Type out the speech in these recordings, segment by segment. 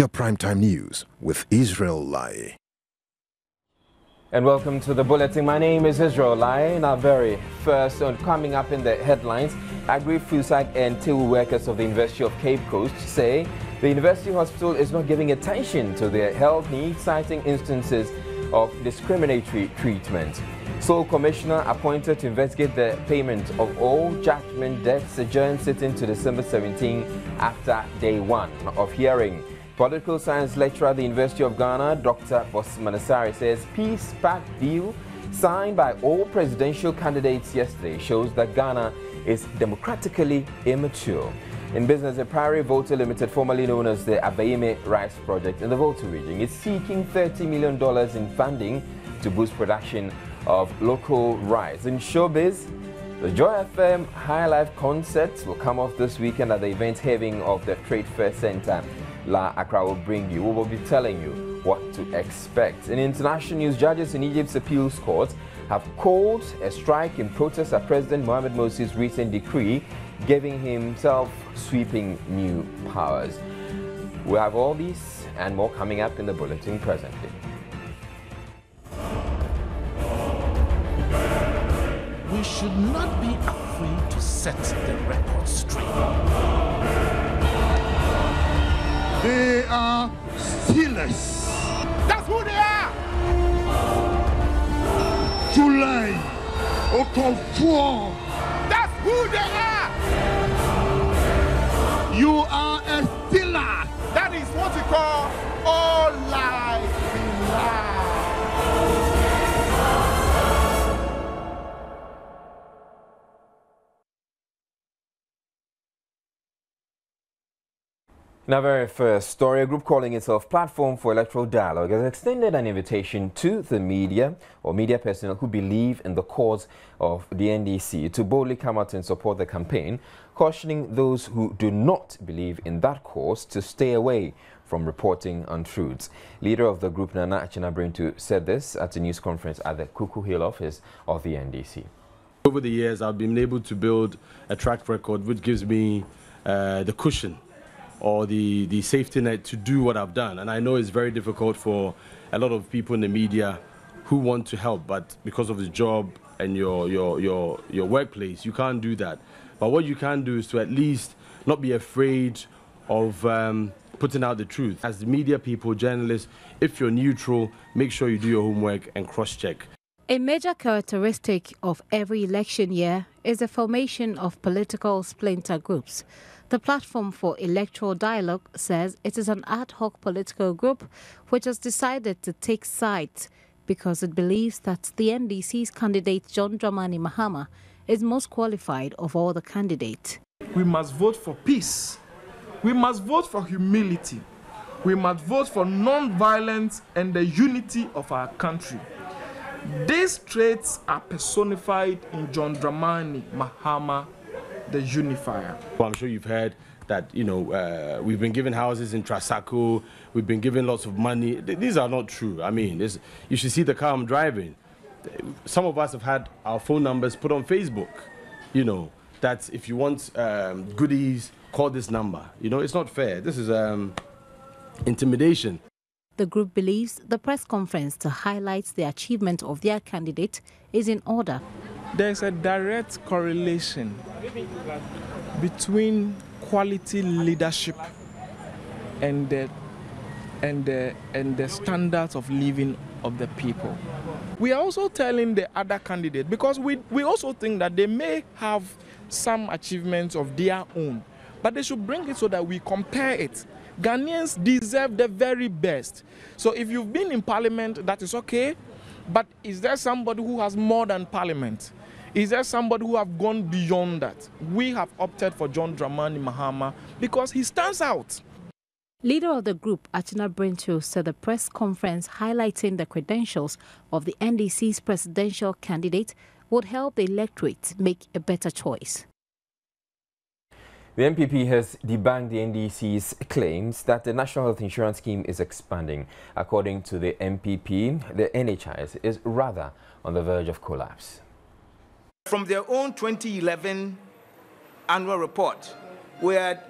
Your Primetime News with Israel Lai. And welcome to the bulletin. My name is Israel Lai. Now, very first, coming up in the headlines, Agri-Food and Till workers of the University of Cape Coast say the university hospital is not giving attention to their health needs, citing instances of discriminatory treatment. Sole Commissioner appointed to investigate the payment of all judgment debts adjourned sitting to December 17 after day one of hearing. Political science lecturer at the University of Ghana, Dr. Bosmanasari, says peace pact deal signed by all presidential candidates yesterday shows that Ghana is democratically immature. In business, the Prairie Volta Limited, formerly known as the Abayime Rice Project in the Volta region, is seeking $30 million in funding to boost production of local rice. In showbiz, the Joy FM High Life concerts will come off this weekend at the event having of the Trade Fair Center. La Accra will bring you. We will be telling you what to expect. In international news, judges in Egypt's appeals court have called a strike in protest at President Mohamed Morsi's recent decree giving himself sweeping new powers. We have all these and more coming up in the bulletin presently. We should not be afraid to set the record straight. They are stealers. That's who they are! July, Okofo. That's who they are! You are a stealer. That is what we call all lies in lies. In our very first story, a group calling itself Platform for Electoral Dialogue has extended an invitation to the media or media personnel who believe in the cause of the NDC to boldly come out and support the campaign, cautioning those who do not believe in that cause to stay away from reporting untruths. Leader of the group, Nana Achinabrintu, said this at a news conference at the Kuku Hill office of the NDC. Over the years, I've been able to build a track record which gives me the cushion or the safety net to do what I've done. And I know it's very difficult for a lot of people in the media who want to help, but because of the job and your workplace, you can't do that. But what you can do is to at least not be afraid of putting out the truth. As the media people, journalists, if you're neutral, make sure you do your homework and cross-check. A major characteristic of every election year is the formation of political splinter groups. The Platform for Electoral Dialogue says it is an ad hoc political group which has decided to take sides because it believes that the NDC's candidate John Dramani Mahama is most qualified of all the candidates. We must vote for peace. We must vote for humility. We must vote for non-violence and the unity of our country. These traits are personified in John Dramani Mahama, the unifier. Well, I'm sure you've heard that, we've been given houses in Trasacco, we've been given lots of money. These are not true. I mean, you should see the car I'm driving. Some of us have had our phone numbers put on Facebook, that if you want goodies, call this number. It's not fair. This is intimidation. The group believes the press conference to highlight the achievement of their candidate is in order. There's a direct correlation between quality leadership and the standards of living of the people. We are also telling the other candidate, because we also think that they may have some achievements of their own, but they should bring it so that we compare it. Ghanaians deserve the very best. So if you've been in parliament, that is okay, but is there somebody who has more than parliament? Is there somebody who have gone beyond that? We have opted for John Dramani Mahama because he stands out. Leader of the group, Achinabrintu, said the press conference highlighting the credentials of the NDC's presidential candidate would help the electorate make a better choice. The NPP has debunked the NDC's claims that the National Health Insurance Scheme is expanding. According to the NPP, the NHIS is rather on the verge of collapse. From their own 2011 annual report, we had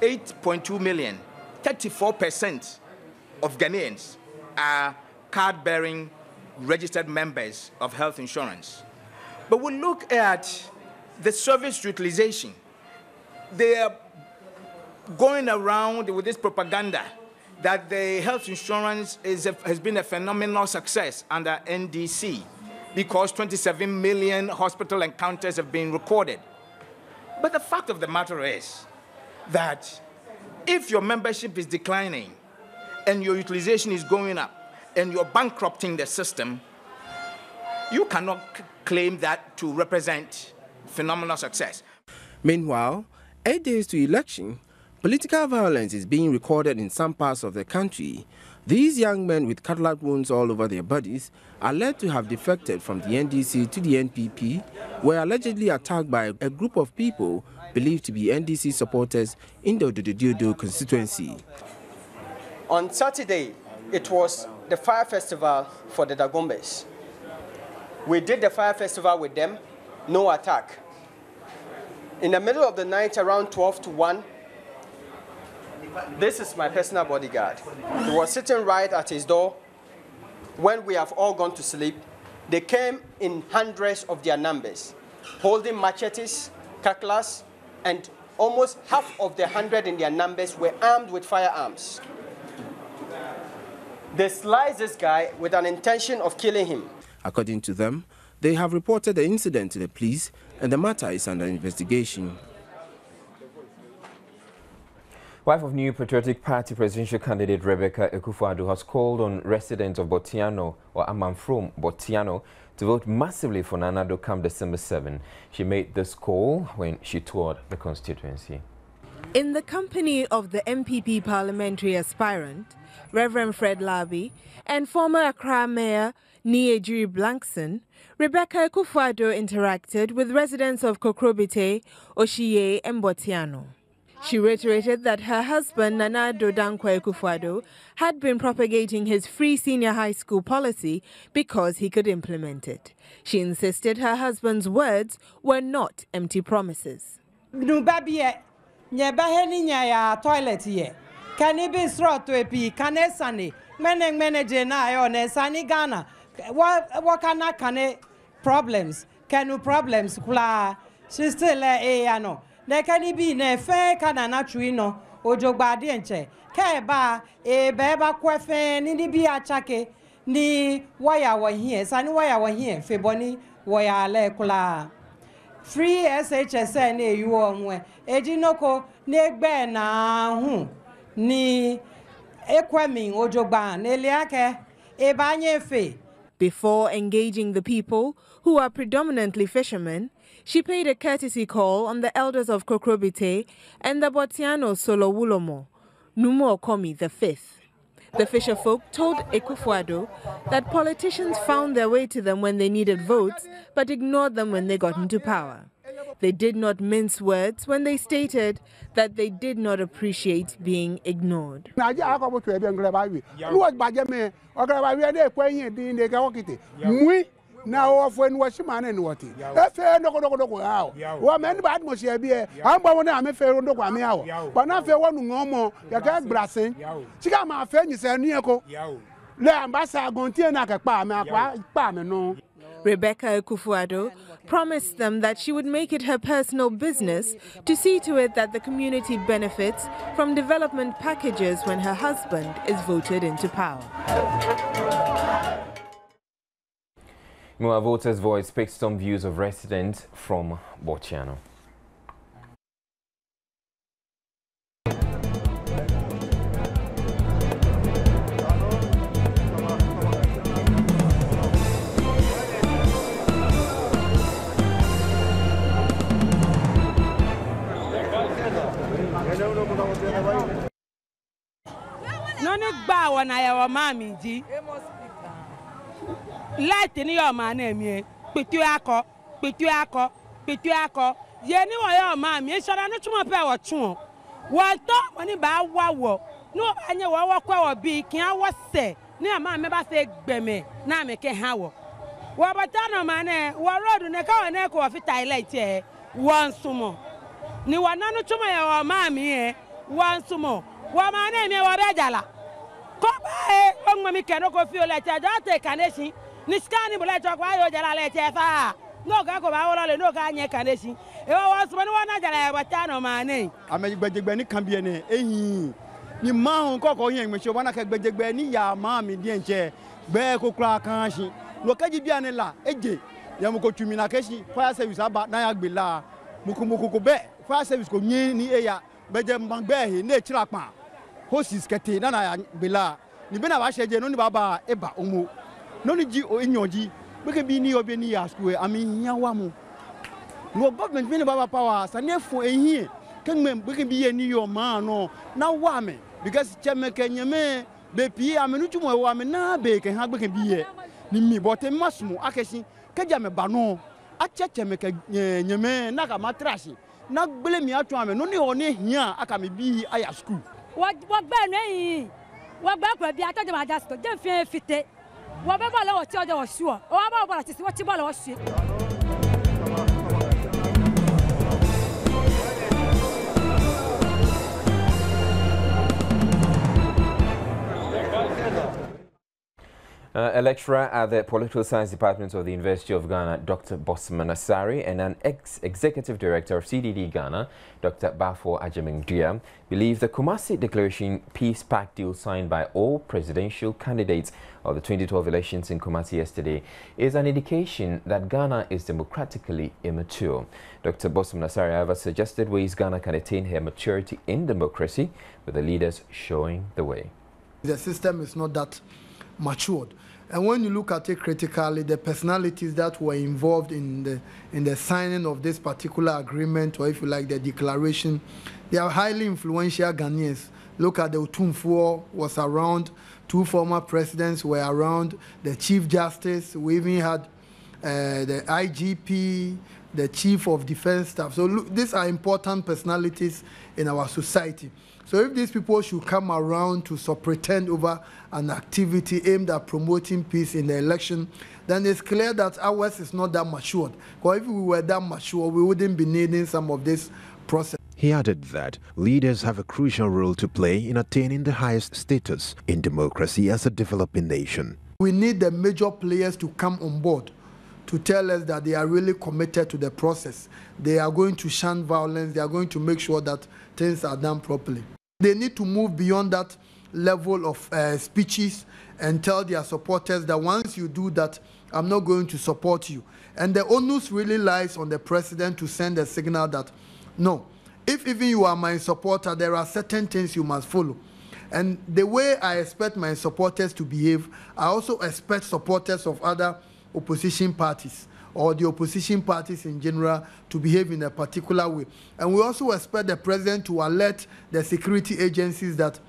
8.2 million. 34% of Ghanaians are card-bearing registered members of health insurance. But we look at the service utilization. They are going around with this propaganda that the health insurance has been a phenomenal success under NDC because 27 million hospital encounters have been recorded. But the fact of the matter is that if your membership is declining and your utilization is going up and you're bankrupting the system, you cannot claim that to represent phenomenal success. Meanwhile, 8 days to election, political violence is being recorded in some parts of the country. These young men with cutlass wounds all over their bodies, alleged to have defected from the NDC to the NPP, were allegedly attacked by a group of people believed to be NDC supporters in the Ododo constituency. On Saturday, it was the fire festival for the Dagombes. We did the fire festival with them, no attack. In the middle of the night, around 12 to 1, this is my personal bodyguard. He was sitting right at his door. When we have all gone to sleep, they came in hundreds of their numbers, holding machetes, cutlass, and almost half of the 100 in their numbers were armed with firearms. They sliced this guy with an intention of killing him. According to them, they have reported the incident to the police and the matter is under investigation. Wife of New Patriotic Party presidential candidate Rebecca Akufo-Addo has called on residents of Botiano or Amanfrom Botiano to vote massively for Nana Addo come December 7. She made this call when she toured the constituency. In the company of the MPP parliamentary aspirant, Reverend Fred Labi, and former Accra Mayor Niejiri Blankson, Rebecca Akufo-Addo interacted with residents of Kokrobite, Oshiye, and Botiano. She reiterated that her husband, Nana Addo Dankwa Akufo-Addo, had been propagating his free senior high school policy because he could implement it. She insisted her husband's words were not empty promises. Toilet here. Can it be straw to a pea? Can it sunny? Manager na on sunny Ghana. What can it problems? Can you problems? She's still a no. There can be ne fair canana truino, Ojo Badienche. Keba, a beba quefe, ni be a chake, ni why I were here, sunny why I were here, Feboni, why I le free SHSN, you on Ejinoko, Negbe na ni Equeming, Ojo Ban, Eliake, Ebanye fe. Before engaging the people, who are predominantly fishermen, she paid a courtesy call on the elders of Kokrobite and the Botiano Solo Wulomo, Numo Komi V. The fisherfolk told Akufo-Addo that politicians found their way to them when they needed votes, but ignored them when they got into power. They did not mince words when they stated that they did not appreciate being ignored. Now, when was man and what? Well, men bad must be I'm going to fair on the Guamia, but not fair one no more. You can't brassing. She got my friend, and Niako. Le ambassador Gontiana Pam, no. Rebecca Akufo-Addo promised them that she would make it her personal business to see to it that the community benefits from development packages when her husband is voted into power. Meanwhile, Voters' Voice picks some views of residents from Botiano. Light in your man, Pituako, Yenny or your mammy, shall I not to my power tune? What thought when you bow wow? No, I know what be, can I say? Near my member say, Beme, now make a how. What about Tano man, what road in a car and echo of it I like once more. Ni wanano to my mammy, once more. Wamane me wabejala. Koba ongmami keno ko fi olete do te kaneshi. Ni skani bule to kwa yo jala lete fa. No ga ko ba wole no ga anye kaneshi. E wa so ni wana jala e bata no mane. Amegbejegbe ni kan bi ene ehin. Ni ma hon koko yen me so wana ka gbejegbe ni ya ma mi die nche gbe ko kra kan shi. No kaji bi ane la eje. Ya mo ko tumi na keshi fire service aba na ya gbe la. Muku ko be fire service ko nyin ni eya beje mbangbe he na echira pa. Hosis kete na ya gbe la. Ni be na ba sheje no ni baba eba omo. No ni ji o enyoji. Beke bi ni obi ni ya school ami hia wa mo. No government bi ni baba power sanefo ehie. Kengme beke bi ye ni yo ma no na wa me because cheme kenyeme be pi amenu tumo wa me na be ke ha beke bi ye. Ni mi bote masmo akeshi keja me ba no acheche me ke nyeme na ka matrashi na gbele mi atu ame no ni oni hia aka me bi aya school wa gba no yi wa gba kwa bi atoje ma just je fi fite wa be ba lo ti oje wo su o wa ba ti si wo ti ba lo su. A lecturer at the Political Science Department of the University of Ghana, Dr. Bosman Asari, and an ex-executive director of CDD Ghana, Dr. Akufo-Addo, believe the Kumasi Declaration Peace Pact deal signed by all presidential candidates of the 2012 elections in Kumasi yesterday is an indication that Ghana is democratically immature. Dr. Bosman Asari, however, suggested ways Ghana can attain her maturity in democracy, with the leaders showing the way. The system is not that matured. And when you look at it critically, the personalities that were involved in the signing of this particular agreement, or if you like, the declaration, they are highly influential Ghanaians. Look at the Utumfuo was around, 2 former presidents were around, the Chief Justice, we even had the IGP, the Chief of Defense Staff. So look, these are important personalities in our society. So if these people should come around to pretend over an activity aimed at promoting peace in the election, then it's clear that ours is not that matured. Because if we were that mature, we wouldn't be needing some of this process. He added that leaders have a crucial role to play in attaining the highest status in democracy as a developing nation. We need the major players to come on board to tell us that they are really committed to the process. They are going to shun violence. They are going to make sure that things are done properly. They need to move beyond that level of speeches and tell their supporters that once you do that, I'm not going to support you. And the onus really lies on the president to send a signal that, no, if even you are my supporter, there are certain things you must follow. And the way I expect my supporters to behave, I also expect supporters of other opposition parties or the opposition parties in general to behave in a particular way. And we also expect the president to alert the security agencies that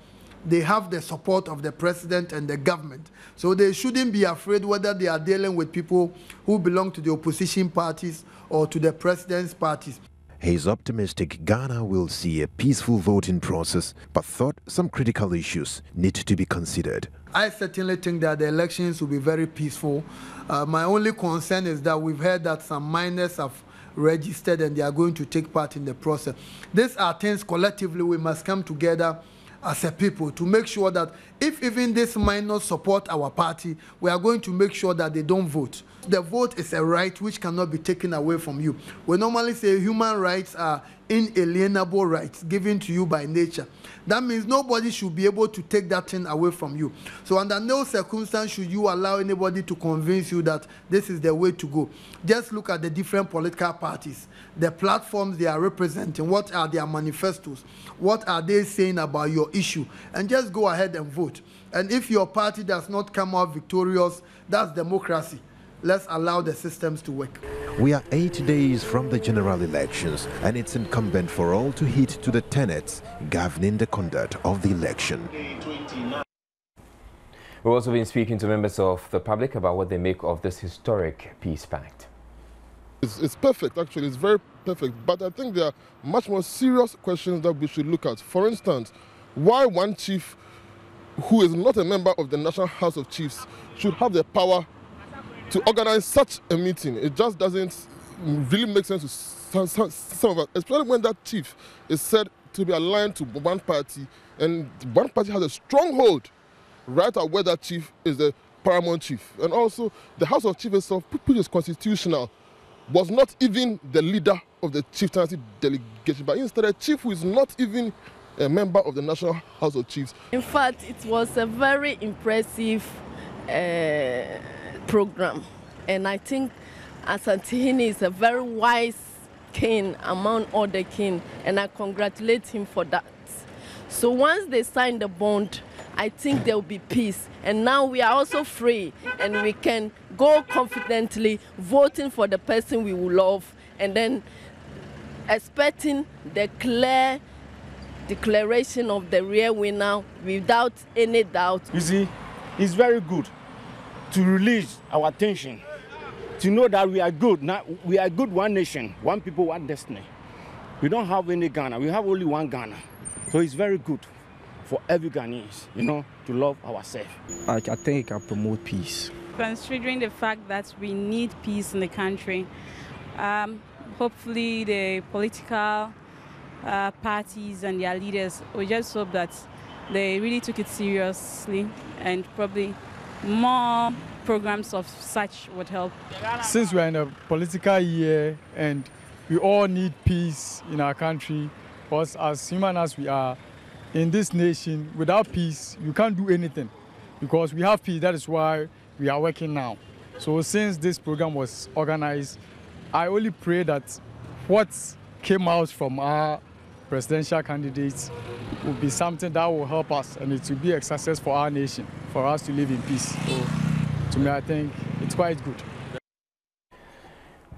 they have the support of the president and the government. So they shouldn't be afraid whether they are dealing with people who belong to the opposition parties or to the president's parties. He is optimistic Ghana will see a peaceful voting process, but thought some critical issues need to be considered. I certainly think that the elections will be very peaceful. My only concern is that we've heard that some minors have registered and they are going to take part in the process. These are things collectively we must come together as a people to make sure that if even these minors support our party, we are going to make sure that they don't vote. The vote is a right which cannot be taken away from you. We normally say human rights are inalienable rights given to you by nature. That means nobody should be able to take that thing away from you. So under no circumstance should you allow anybody to convince you that this is the way to go. Just look at the different political parties, the platforms they are representing, what are their manifestos, what are they saying about your issue, and just go ahead and vote. And if your party does not come out victorious, that's democracy. Let's allow the systems to work. We are 8 days from the general elections, and it's incumbent for all to heed to the tenets governing the conduct of the election. We've also been speaking to members of the public about what they make of this historic peace pact. It's perfect, actually. It's very perfect. But I think there are much more serious questions that we should look at. For instance, why one chief who is not a member of the National House of Chiefs should have the power to organize such a meeting? It just doesn't really make sense to some of us, especially when that chief is said to be aligned to one party And one party has a stronghold right at where that chief is the paramount chief. And also, the House of Chiefs itself, which is constitutional, was not even the leader of the chieftaincy delegation, but instead a chief who is not even a member of the National House of Chiefs. In fact, it was a very impressive program. And I think Asantehene is a very wise king among all the king, and I congratulate him for that. So once they sign the bond, I think there will be peace. And now we are also free, and we can go confidently voting for the person we will love, and then expecting the clear declaration of the real winner without any doubt. You see, it's very good to release our tension, to know that we are good. Now, we are good, one nation, one people, one destiny. We don't have any Ghana. We have only one Ghana. So it's very good for every Ghanaians, to love ourselves. I think it can promote peace. Considering the fact that we need peace in the country, hopefully the political parties and their leaders, we just hope that they really took it seriously, and probably more programs of such would help. Since we're in a political year and we all need peace in our country, because as human as we are in this nation, without peace, you can't do anything. Because we have peace, that is why we are working now. So since this program was organized, I only pray that what came out from our presidential candidates will be something that will help us, and it will be a success for our nation, for us to live in peace. So to me, I think it's quite good.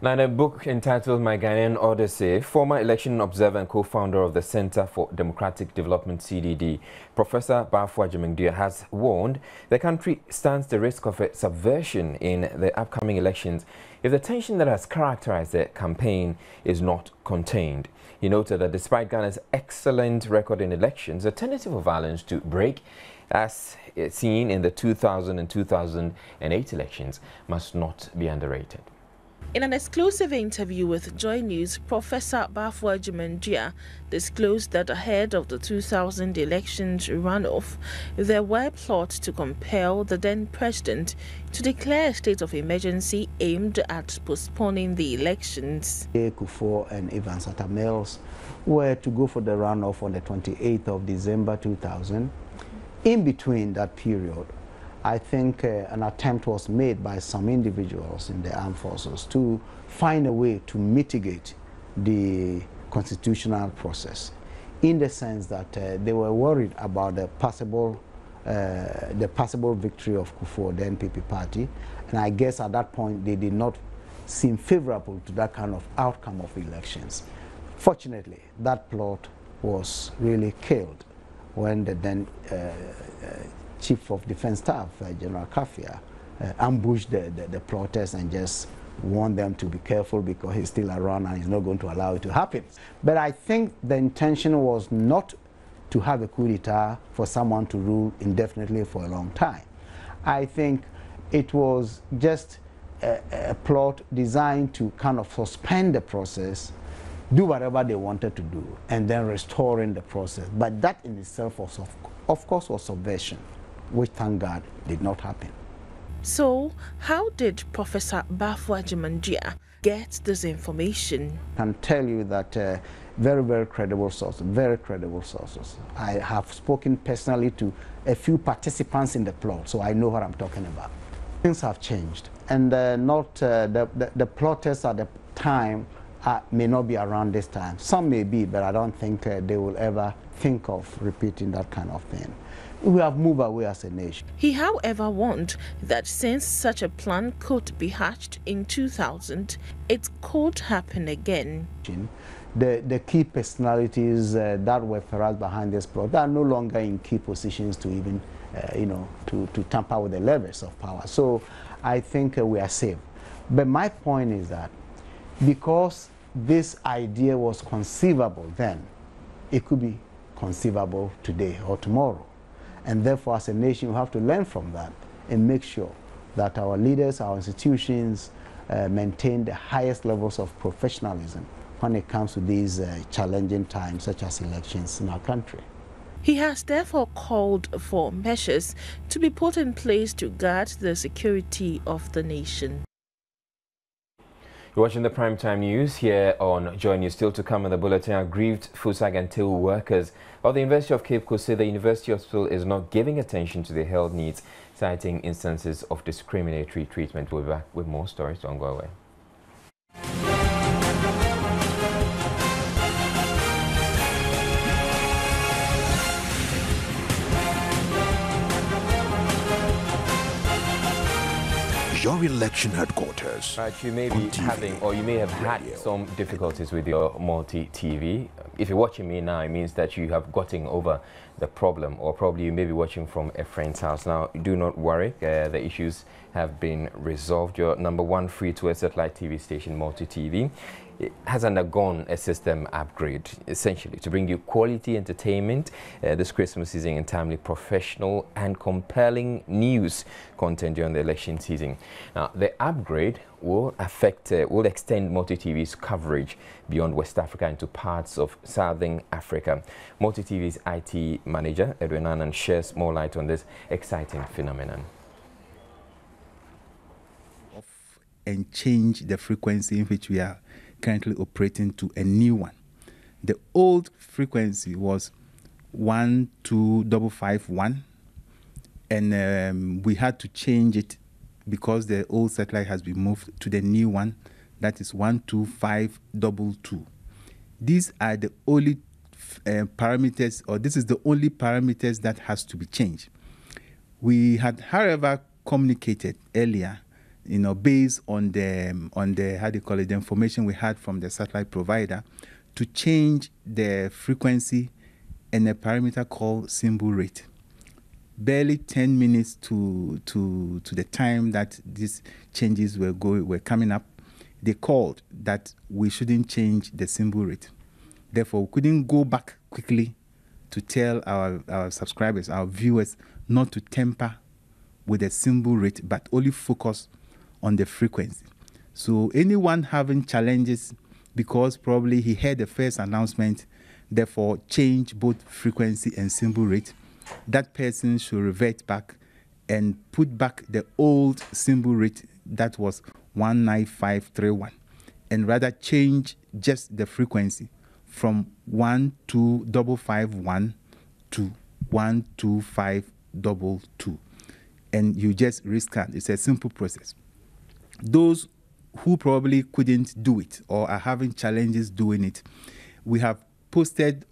Now, in a book entitled My Ghanaian Odyssey, former election observer and co-founder of the Center for Democratic Development, CDD, Professor Akufo-Addo has warned the country stands the risk of a subversion in the upcoming elections if the tension that has characterized the campaign is not contained. He noted that despite Ghana's excellent record in elections, the tendency for violence to break, as seen in the 2000 and 2008 elections, must not be underrated. In an exclusive interview with Joy News, Professor Akufo-Addo disclosed that ahead of the 2000 elections runoff, there were plots to compel the then president to declare a state of emergency aimed at postponing the elections. Akufo and Evans Atta Mills were to go for the runoff on the 28th of December 2000. In between that period, I think an attempt was made by some individuals in the armed forces to find a way to mitigate the constitutional process, in the sense that they were worried about the possible victory of Kufuor, the NPP party, and I guess at that point they did not seem favorable to that kind of outcome of elections. Fortunately, that plot was really killed when the then Chief of Defense Staff, General Kafia, ambushed the plotters and just warned them to be careful because he's still around and he's not going to allow it to happen. But I think the intention was not to have a coup d'etat for someone to rule indefinitely for a long time. I think it was just a plot designed to kind of suspend the process, do whatever they wanted to do, and then restoring the process. But that in itself was, of course, was subversion, which, thank God, did not happen. So, how did Professor Akufo-Addo get this information? I can tell you that very, very credible sources, very credible sources. I have spoken personally to a few participants in the plot, so I know what I'm talking about. Things have changed, and the plotters at the time may not be around this time. Some may be, but I don't think they will ever think of repeating that kind of thing. We have moved away as a nation. He, however, warned that since such a plan could be hatched in 2000, it could happen again. The key personalities that were perhaps behind this plot, they are no longer in key positions to even, to tamper with the levers of power. So I think we are safe. But my point is that because this idea was conceivable then, it could be conceivable today or tomorrow. And therefore, as a nation, we have to learn from that and make sure that our leaders, our institutions maintain the highest levels of professionalism when it comes to these challenging times, such as elections in our country. He has therefore called for measures to be put in place to guard the security of the nation. You're watching the Primetime News here on Joy News. Still to come in the bulletin, aggrieved FUSAG and TIL workers of the University of Cape Coast say the University Hospital is not giving attention to their health needs, citing instances of discriminatory treatment. We'll be back with more stories. Don't go away. Your election headquarters. Right, you may be having, or you may have had some difficulties with your multi-TV. If you're watching me now, it means that you have gotten over the problem, or probably you may be watching from a friend's house. Now, do not worry, the issues have been resolved. Your #1 free-to-air satellite TV station, multi-TV, has undergone a system upgrade, essentially, to bring you quality entertainment this Christmas season and timely, professional and compelling news content during the election season. Now, the upgrade will extend multi-TV's coverage beyond West Africa into parts of Southern Africa. Multi-TV's IT manager, Edwin Annan, shares more light on this exciting phenomenon. And change the frequency in which we are currently operating to a new one. The old frequency was 12551, and we had to change it because the old satellite has been moved to the new one, that is 12522. These are the only parameters, or this is the only parameters that has to be changed. We had, however, communicated earlier, based on the how do you call it, the information we had from the satellite provider, to change the frequency and a parameter called symbol rate. Barely 10 minutes to the time that these changes were coming up, they called that we shouldn't change the symbol rate. Therefore, we couldn't go back quickly to tell our subscribers, our viewers, not to tamper with the symbol rate, but only focus on the frequency. So anyone having challenges because probably he heard the first announcement, therefore change both frequency and symbol rate, that person should revert back and put back the old symbol rate that was 19531, and rather change just the frequency from 12551 to 12522, and you just rescan. It's a simple process. Those who probably couldn't do it or are having challenges doing it, we have posted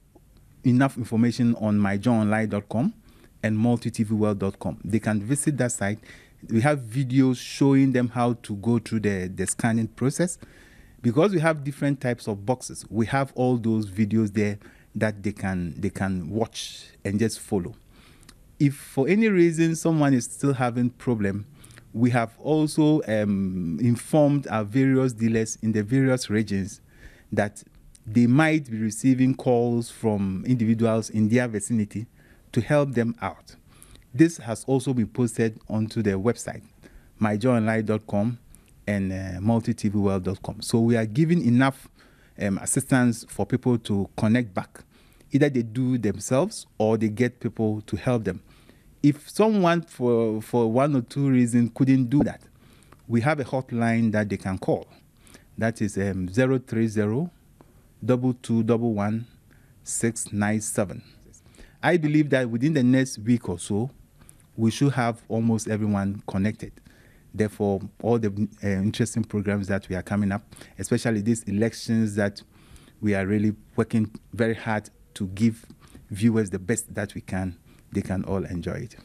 enough information on myjoyonline.com and multitvworld.com. They can visit that site. We have videos showing them how to go through the scanning process. Because we have different types of boxes, we have all those videos there that they can watch and just follow. If for any reason someone is still having problem, we have also informed our various dealers in the various regions that they might be receiving calls from individuals in their vicinity to help them out. This has also been posted onto the website, myjoyonline.com and multitvworld.com. So we are giving enough assistance for people to connect back. Either they do themselves or they get people to help them. If someone for one or two reasons couldn't do that, we have a hotline that they can call. That is 030-2211-697. I believe that within the next week or so, we should have almost everyone connected. Therefore, all the interesting programs that we are coming up, especially these elections that we are really working very hard to give viewers the best that we can, they can all enjoy it.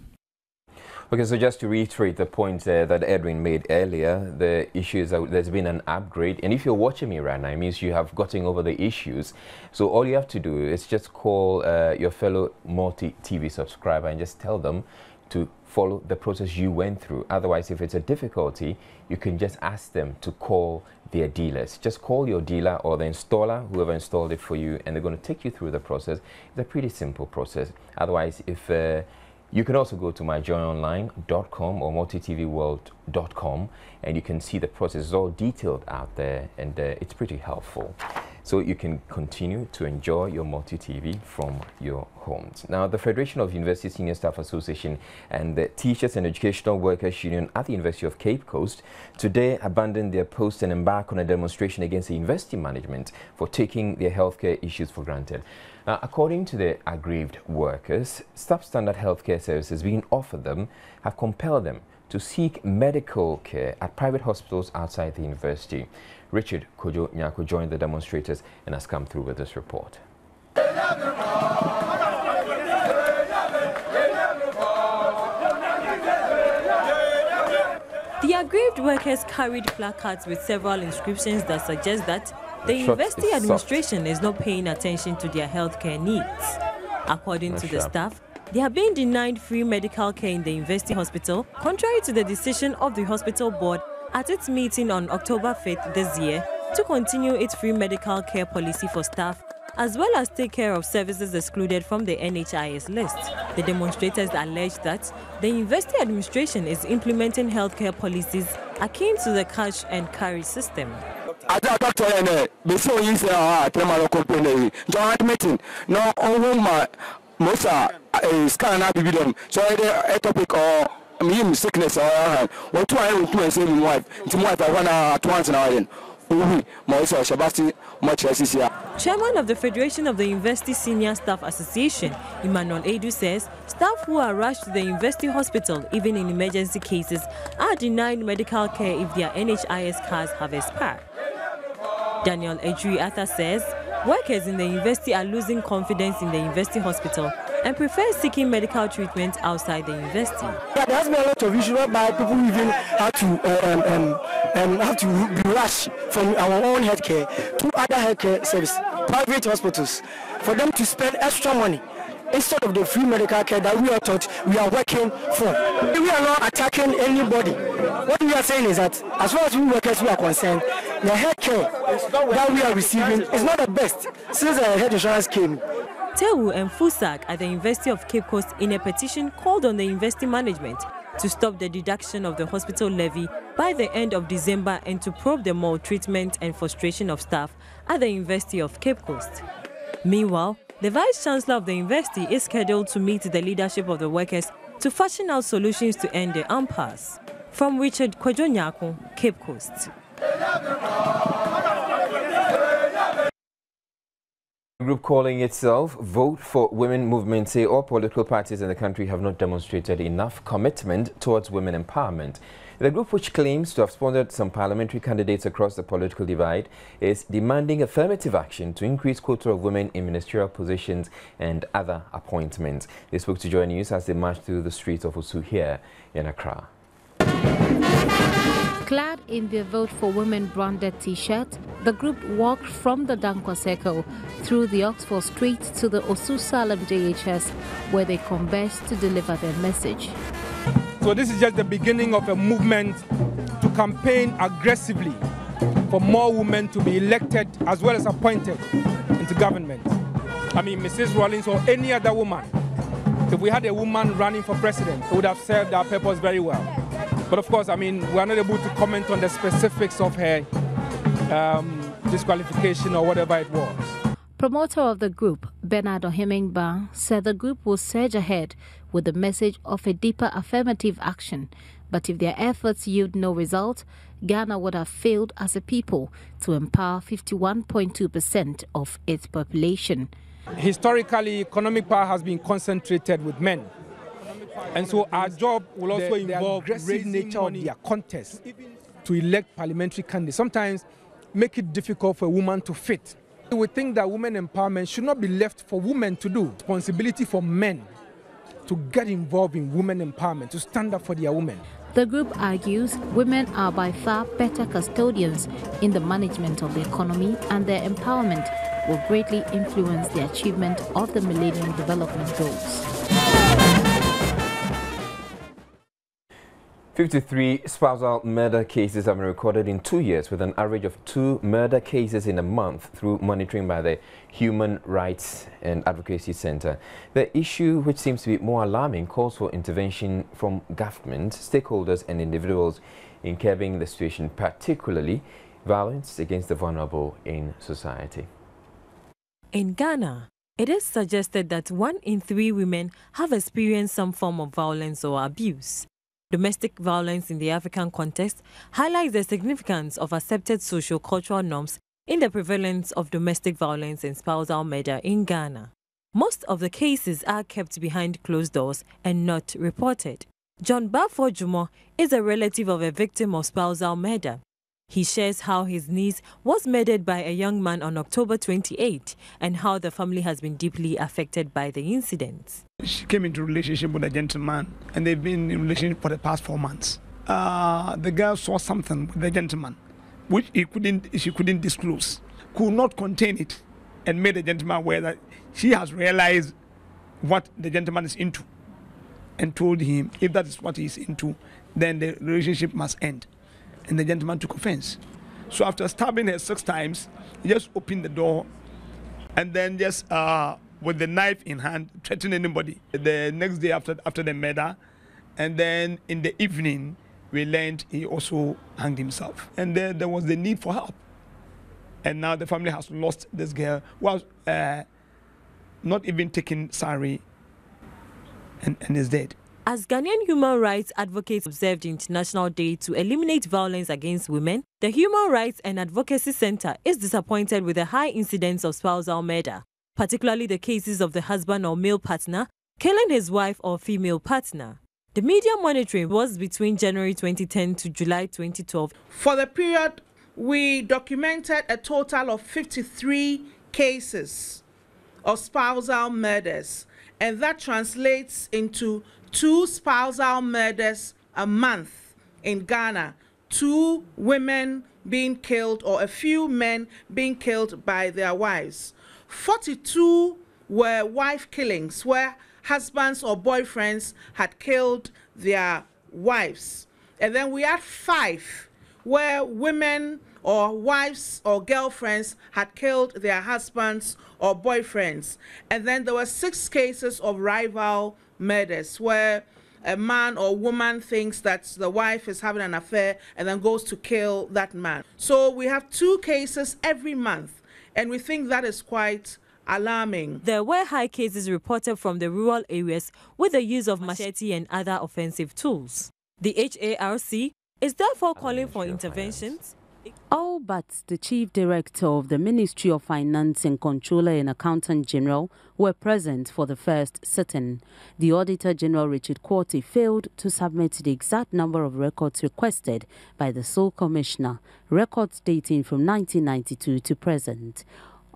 Okay, so just to reiterate the point that Edwin made earlier, the issue is that there's been an upgrade. And if you're watching me right now, it means you have gotten over the issues. So all you have to do is just call your fellow multi-TV subscriber and just tell them to follow the process you went through. Otherwise, if it's a difficulty, you can just ask them to call their dealers. Just call your dealer or the installer, whoever installed it for you, and they're going to take you through the process. It's a pretty simple process. Otherwise, if you can also go to myjoyonline.com or multitvworld.com and you can see the process. It's all detailed out there, and it's pretty helpful. so you can continue to enjoy your multi-TV from your homes. Now, the Federation of University Senior Staff Association and the Teachers and Educational Workers Union at the University of Cape Coast today abandoned their posts and embarked on a demonstration against the university management for taking their healthcare issues for granted. Now, according to the aggrieved workers, substandard healthcare services being offered them have compelled them to seek medical care at private hospitals outside the university. Richard Kojo Nyako joined the demonstrators and has come through with this report. The aggrieved workers carried placards with several inscriptions that suggest that the university administration is not paying attention to their healthcare needs. According to the staff, they are being denied free medical care in the university hospital, contrary to the decision of the hospital board at its meeting on October 5th this year to continue its free medical care policy for staff, as well as take care of services excluded from the NHIS list. The demonstrators allege that the university administration is implementing healthcare policies akin to the cash and carry system. Scan so a topic or sickness or what do I want to say my wife? To my wife, Chairman of the Federation of the University Senior Staff Association, Emmanuel Edu, says staff who are rushed to the university hospital, even in emergency cases, are denied medical care if their NHIS cards have expired. Daniel Ejuri Arthur says workers in the university are losing confidence in the university hospital and prefer seeking medical treatment outside the university. Yeah, there has been a lot of issues whereby people even have to be rushed from our own healthcare to other healthcare services, private hospitals, for them to spend extra money instead of the free medical care that we are taught we are working for. We are not attacking anybody. What we are saying is that as far as we workers we are concerned, the healthcare that we are receiving is not the best since the health insurance came. Tewu and Fusak at the University of Cape Coast in a petition called on the university management to stop the deduction of the hospital levy by the end of December and to probe the maltreatment and frustration of staff at the University of Cape Coast. Meanwhile, the Vice-Chancellor of the university is scheduled to meet the leadership of the workers to fashion out solutions to end the impasse. From Richard Kojo Nyako, Cape Coast. A group calling itself Vote for Women movement say all political parties in the country have not demonstrated enough commitment towards women empowerment. The group, which claims to have sponsored some parliamentary candidates across the political divide, is demanding affirmative action to increase quota of women in ministerial positions and other appointments. They spoke to Joy News as they marched through the streets of Osu here in Accra. Clad in their Vote for Women branded T-shirt, the group walked from the Dankwa Circle through the Oxford Street to the Osu Salem JHS, where they conversed to deliver their message. So this is just the beginning of a movement to campaign aggressively for more women to be elected as well as appointed into government. I mean, Mrs. Rawlings or any other woman, if we had a woman running for president, it would have served our purpose very well. But of course, I mean, we are not able to comment on the specifics of her disqualification or whatever it was. Promoter of the group, Bernard Ohemengba, said the group will surge ahead with the message of a deeper affirmative action. But if their efforts yield no result, Ghana would have failed as a people to empower 51.2% of its population. Historically, economic power has been concentrated with men. And so our job will also involve raising nature of their contest to elect parliamentary candidates. Sometimes make it difficult for a woman to fit. We think that women empowerment should not be left for women to do. Responsibility for men to get involved in women empowerment, to stand up for their women. The group argues women are by far better custodians in the management of the economy, and their empowerment will greatly influence the achievement of the Millennium Development Goals. 53 spousal murder cases have been recorded in 2 years, with an average of 2 murder cases in a month through monitoring by the Human Rights and Advocacy Center. The issue, which seems to be more alarming, calls for intervention from government, stakeholders and individuals in curbing the situation, particularly violence against the vulnerable in society. In Ghana, it is suggested that 1 in 3 women have experienced some form of violence or abuse. Domestic violence in the African context highlights the significance of accepted socio-cultural norms in the prevalence of domestic violence and spousal murder in Ghana. Most of the cases are kept behind closed doors and not reported. John Bafo-Jumo is a relative of a victim of spousal murder. He shares how his niece was murdered by a young man on October 28 and how the family has been deeply affected by the incident. She came into a relationship with a gentleman and they've been in a relationship for the past 4 months. The girl saw something with the gentleman which she couldn't disclose, could not contain it, and made the gentleman aware that she has realized what the gentleman is into and told him if that is what he's into, then the relationship must end. And the gentleman took offense. So after stabbing her 6 times, he just opened the door and then just with the knife in hand, threatened anybody. The next day after the murder, and then in the evening, we learned he also hanged himself. And then there was the need for help. And now the family has lost this girl who was not even taking salary and is dead. As Ghanaian human rights advocates observed the International Day to Eliminate Violence Against Women, the Human Rights and Advocacy Center is disappointed with the high incidence of spousal murder, particularly the cases of the husband or male partner killing his wife or female partner. The media monitoring was between January 2010 to July 2012. For the period, we documented a total of 53 cases of spousal murders, and that translates into 2 spousal murders a month in Ghana, 2 women being killed or a few men being killed by their wives. 42 were wife killings where husbands or boyfriends had killed their wives. And then we had 5 where women or wives or girlfriends had killed their husbands or boyfriends. And then there were 6 cases of rival murders where a man or woman thinks that the wife is having an affair and then goes to kill that man. So we have 2 cases every month, and we think that is quite alarming. There were high cases reported from the rural areas with the use of machete and other offensive tools. The HARC is therefore calling for interventions. All but the Chief Director of the Ministry of Finance and Controller and Accountant General were present for the first sitting. The Auditor General Richard Quartey failed to submit the exact number of records requested by the sole commissioner, records dating from 1992 to present.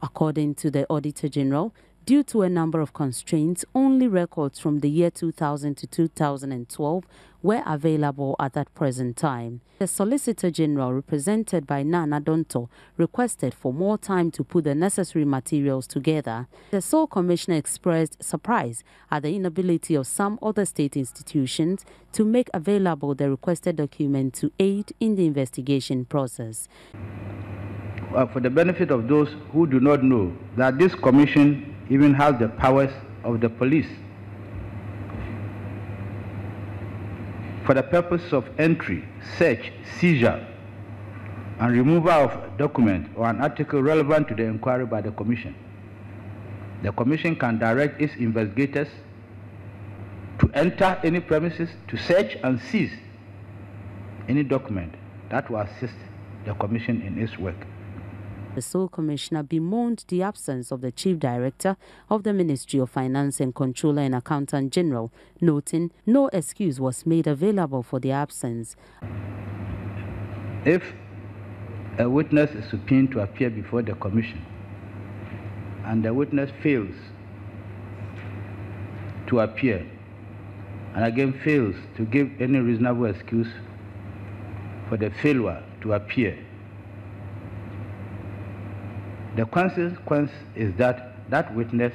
According to the Auditor General, due to a number of constraints, only records from the year 2000 to 2012 were available at that present time. The Solicitor General, represented by Nana Donto, requested for more time to put the necessary materials together. The sole commissioner expressed surprise at the inability of some other state institutions to make available the requested document to aid in the investigation process. For the benefit of those who do not know, that this commission even has the powers of the police for the purpose of entry, search, seizure, and removal of a document or an article relevant to the inquiry by the commission. The commission can direct its investigators to enter any premises, to search and seize any document that will assist the commission in its work. The sole commissioner bemoaned the absence of the Chief Director of the Ministry of Finance and Controller and Accountant General, noting no excuse was made available for the absence. If a witness is subpoenaed to appear before the commission and the witness fails to appear and again fails to give any reasonable excuse for the failure to appear, the consequence is that that witness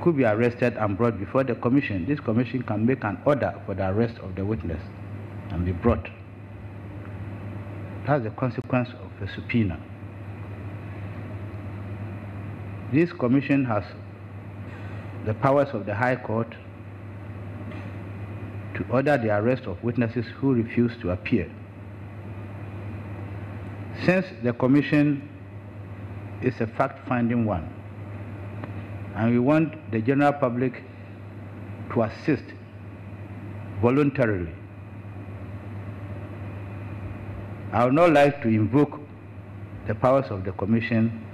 could be arrested and brought before the commission. This commission can make an order for the arrest of the witness and be brought. That's the consequence of a subpoena. This commission has the powers of the High Court to order the arrest of witnesses who refuse to appear. Since the commission is a fact-finding one, and we want the general public to assist voluntarily, I would not like to invoke the powers of the commission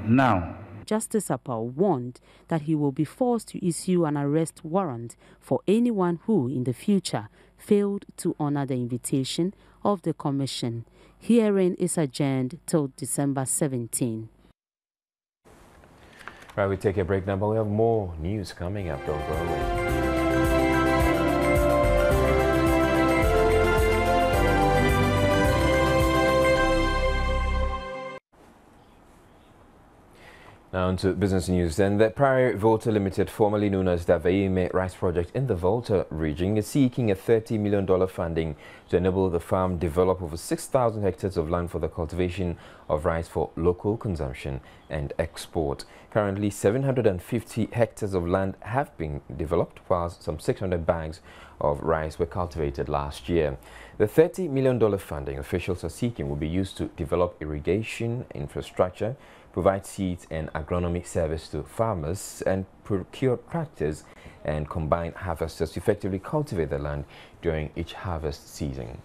now. Justice Apau warned that he will be forced to issue an arrest warrant for anyone who, in the future, failed to honor the invitation of the commission. Hearing is adjourned till December 17. Right, we take a break now, but we have more news coming up. Don't go away. Now on to business news. Then the Prairie Volta Limited, formerly known as the Veime Rice Project in the Volta region, is seeking a $30 million funding to enable the farm develop over 6,000 hectares of land for the cultivation of rice for local consumption and export. Currently, 750 hectares of land have been developed, while some 600 bags of rice were cultivated last year. The $30 million funding officials are seeking will be used to develop irrigation infrastructure, provide seeds and agronomic service to farmers, and procure tractors and combine harvesters to effectively cultivate the land during each harvest season.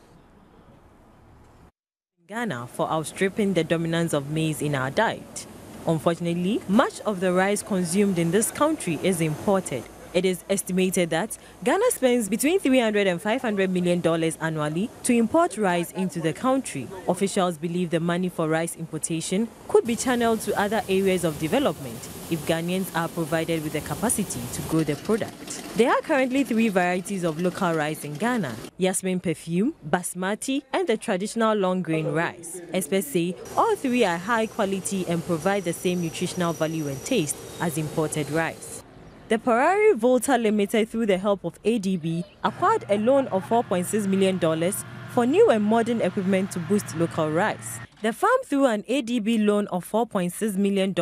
Ghana for outstripping the dominance of maize in our diet. Unfortunately, much of the rice consumed in this country is imported. It is estimated that Ghana spends between $300 and $500 million annually to import rice into the country. Officials believe the money for rice importation could be channeled to other areas of development if Ghanaians are provided with the capacity to grow the product. There are currently 3 varieties of local rice in Ghana: Yasmin Perfume, Basmati, and the traditional long grain rice. Experts say all 3 are high quality and provide the same nutritional value and taste as imported rice. The Prairie Volta Limited, through the help of ADB, acquired a loan of $4.6 million for new and modern equipment to boost local rice. The farm, through an ADB loan of $4.6 million,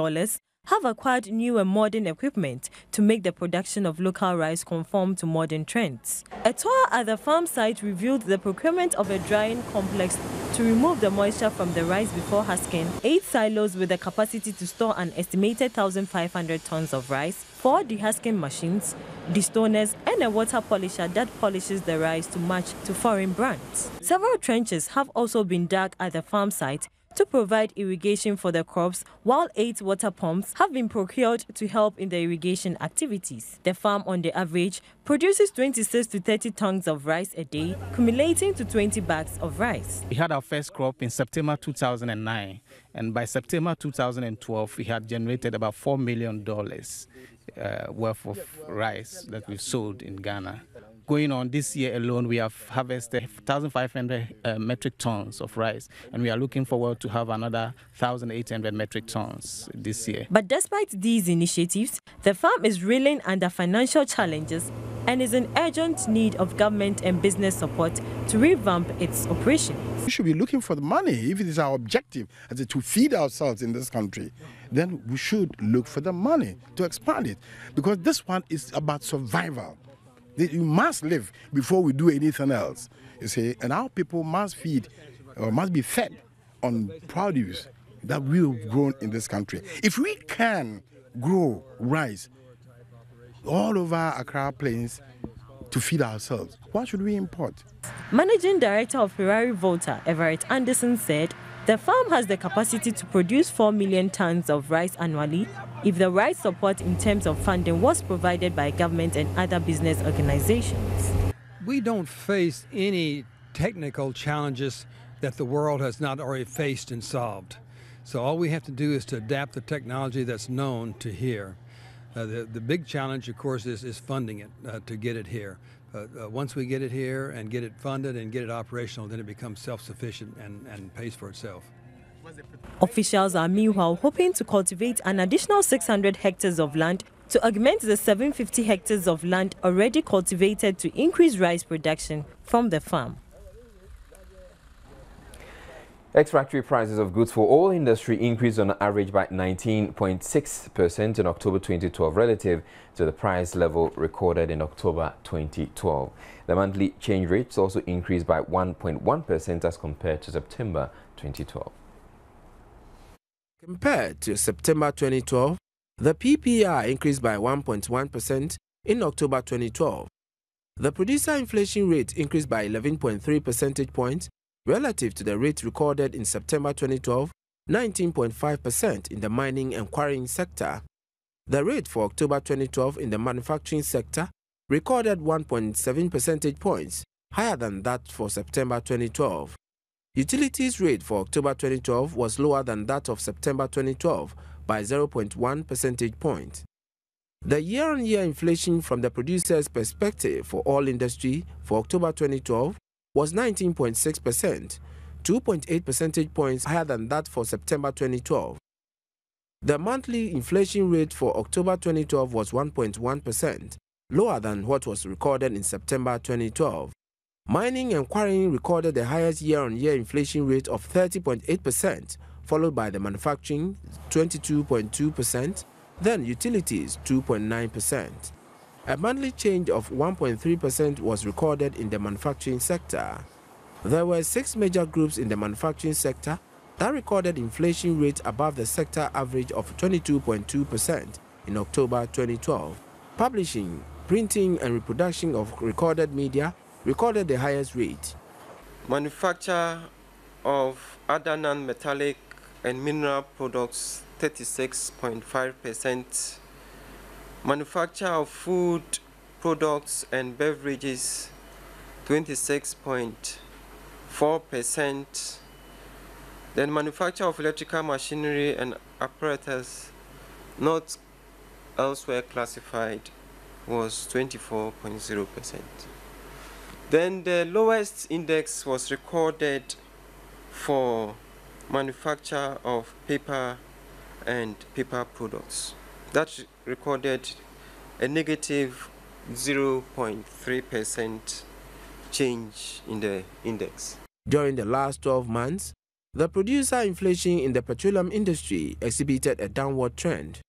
have acquired new and modern equipment to make the production of local rice conform to modern trends. A tour at the farm site revealed the procurement of a drying complex to remove the moisture from the rice before husking, 8 silos with the capacity to store an estimated 1,500 tons of rice, 4 dehusking machines, destoners, and a water polisher that polishes the rice to match to foreign brands. Several trenches have also been dug at the farm site to provide irrigation for the crops, while 8 water pumps have been procured to help in the irrigation activities. The farm, on the average, produces 26 to 30 tons of rice a day, cumulating to 20 bags of rice. We had our first crop in September 2009, and by September 2012, we had generated about $4 million worth of rice that we've sold in Ghana. Going on this year alone, we have harvested 1,500 metric tons of rice, and we are looking forward to have another 1,800 metric tons this year. But despite these initiatives, the farm is reeling under financial challenges and is in urgent need of government and business support to revamp its operations. We should be looking for the money. If it is our objective to feed ourselves in this country, then we should look for the money to expand it, because this one is about survival. You must live before we do anything else, you see, and our people must feed or must be fed on produce that we've grown in this country. If we can grow rice all over Accra Plains to feed ourselves, why should we import? Managing Director of Prairie Volta, Everett Anderson, said the farm has the capacity to produce 4 million tons of rice annually if the right support in terms of funding was provided by government and other business organizations. We don't face any technical challenges that the world has not already faced and solved. So all we have to do is to adapt the technology that's known to here. The big challenge, of course, is funding it to get it here. Once we get it here and get it funded and get it operational, then it becomes self-sufficient and pays for itself. Officials are meanwhile hoping to cultivate an additional 600 hectares of land to augment the 750 hectares of land already cultivated to increase rice production from the farm. Ex-factory prices of goods for all industry increased on average by 19.6% in October 2012 relative to the price level recorded in October 2012. The monthly change rates also increased by 1.1% as compared to September 2012. Compared to September 2012, the PPI increased by 1.1% in October 2012. The producer inflation rate increased by 11.3 percentage points relative to the rate recorded in September 2012, 19.5% in the mining and quarrying sector. The rate for October 2012 in the manufacturing sector recorded 1.7 percentage points, higher than that for September 2012. Utilities rate for October 2012 was lower than that of September 2012 by 0.1 percentage point. The year-on-year inflation from the producer's perspective for all industry for October 2012 was 19.6%, 2.8 percentage points higher than that for September 2012. The monthly inflation rate for October 2012 was 1.1%, lower than what was recorded in September 2012. Mining and quarrying recorded the highest year-on-year inflation rate of 30.8%, followed by the manufacturing 22.2%, then utilities 2.9%. A monthly change of 1.3% was recorded in the manufacturing sector. There were 6 major groups in the manufacturing sector that recorded inflation rate above the sector average of 22.2% in October 2012. Publishing, printing and reproduction of recorded media recorded the highest rate. Manufacture of other non-metallic and mineral products 36.5%. Manufacture of food products and beverages 26.4%. Then manufacture of electrical machinery and apparatus not elsewhere classified was 24.0%. Then the lowest index was recorded for manufacture of paper and paper products. That recorded a negative 0.3% change in the index. During the last 12 months, the producer inflation in the petroleum industry exhibited a downward trend.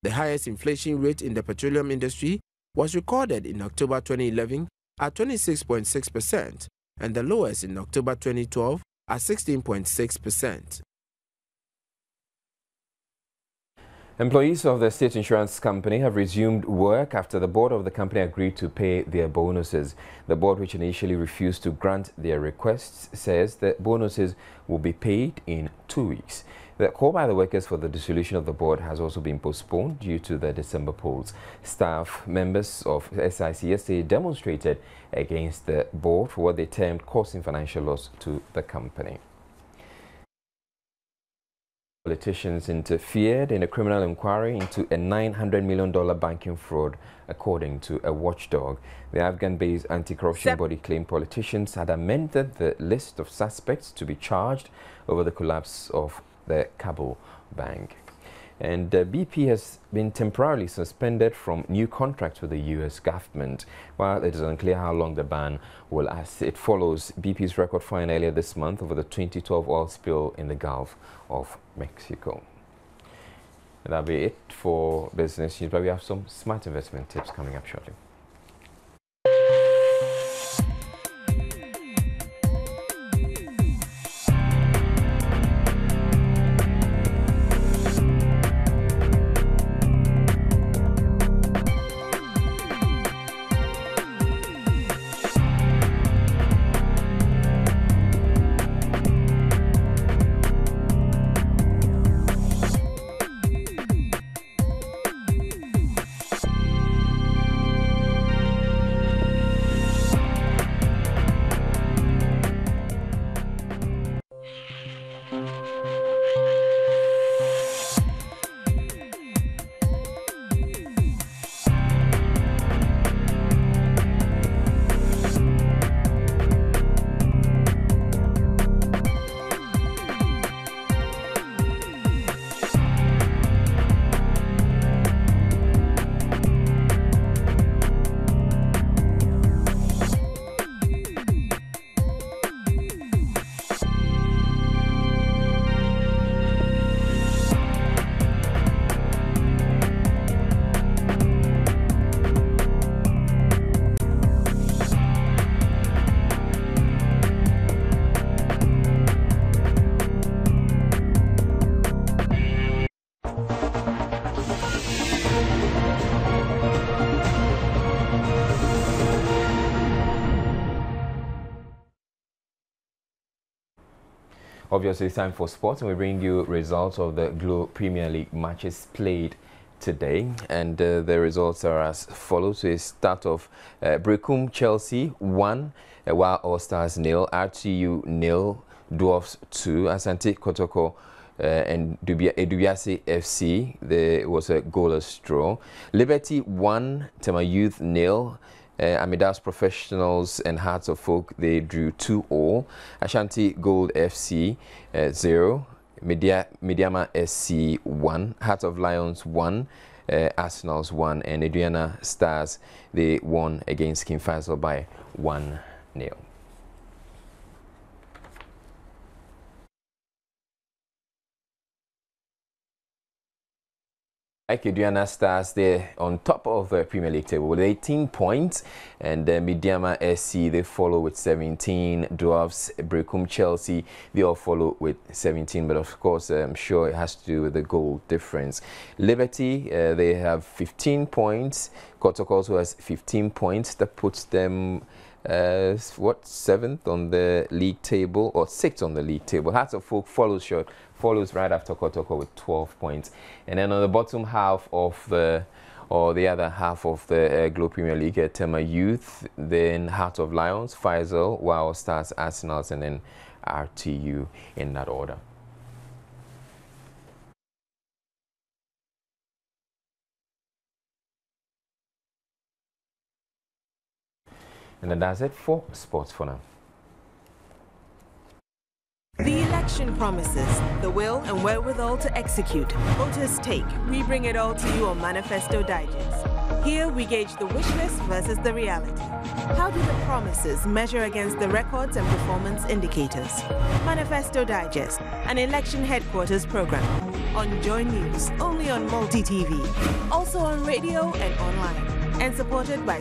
The highest inflation rate in the petroleum industry was recorded in October 2011 at 26.6% and the lowest in October 2012 at 16.6%. Employees of the state insurance company have resumed work after the board of the company agreed to pay their bonuses. The board, which initially refused to grant their requests, says that bonuses will be paid in 2 weeks. The call by the workers for the dissolution of the board has also been postponed due to the December polls. Staff members of SIC yesterday demonstrated against the board for what they termed causing financial loss to the company. Politicians interfered in a criminal inquiry into a $900 million banking fraud, according to a watchdog. The Afghan-based anti-corruption body claimed politicians had amended the list of suspects to be charged over the collapse of the Kabul bank. And BP has been temporarily suspended from new contracts with the U.S. government, while it is unclear how long the ban will last. It follows BP's record fine earlier this month over the 2012 oil spill in the Gulf of Mexico. And that'll be it for business news, but we have some smart investment tips coming up shortly. Obviously, it's time for sports, and we bring you results of the Globe Premier League matches played today, and the results are as follows. So a start of Brecum Chelsea 1, while All Stars 0, RTU 0, Dwarfs 2, Asante Kotoko and Edubiase FC. There was a goalless draw. Liberty 1, Tema Youth 0. Amidas Professionals and Hearts of Folk, they drew 2-2. Ashanti Gold FC 0. Mediama SC 1. Hearts of Lions 1. Arsenals 1. And Adriana Stars, they won against King Faisal by 1-0. Adriana Stars, they're on top of the Premier League table with 18 points, and Mediama SC, they follow with 17. Dwarfs, Brecum Chelsea, they all follow with 17, but of course I'm sure it has to do with the goal difference. Liberty, they have 15 points. Kotok also has 15 points. That puts them 7th on the league table, or 6th on the league table. Hearts of Folk follows right after Kotoko with 12 points. And then on the bottom half of the other half of the Globe Premier League, Tema Youth, then Heart of Lions, Faisal, Wow Stars, Arsenals, and then RTU in that order. And then that's it for sports for now. The election promises, the will and wherewithal to execute. Voters take. We bring it all to you on Manifesto Digest. Here we gauge the wish list versus the reality. How do the promises measure against the records and performance indicators? Manifesto Digest, an election headquarters program. On Joy News, only on Multi TV. Also on radio and online. And supported by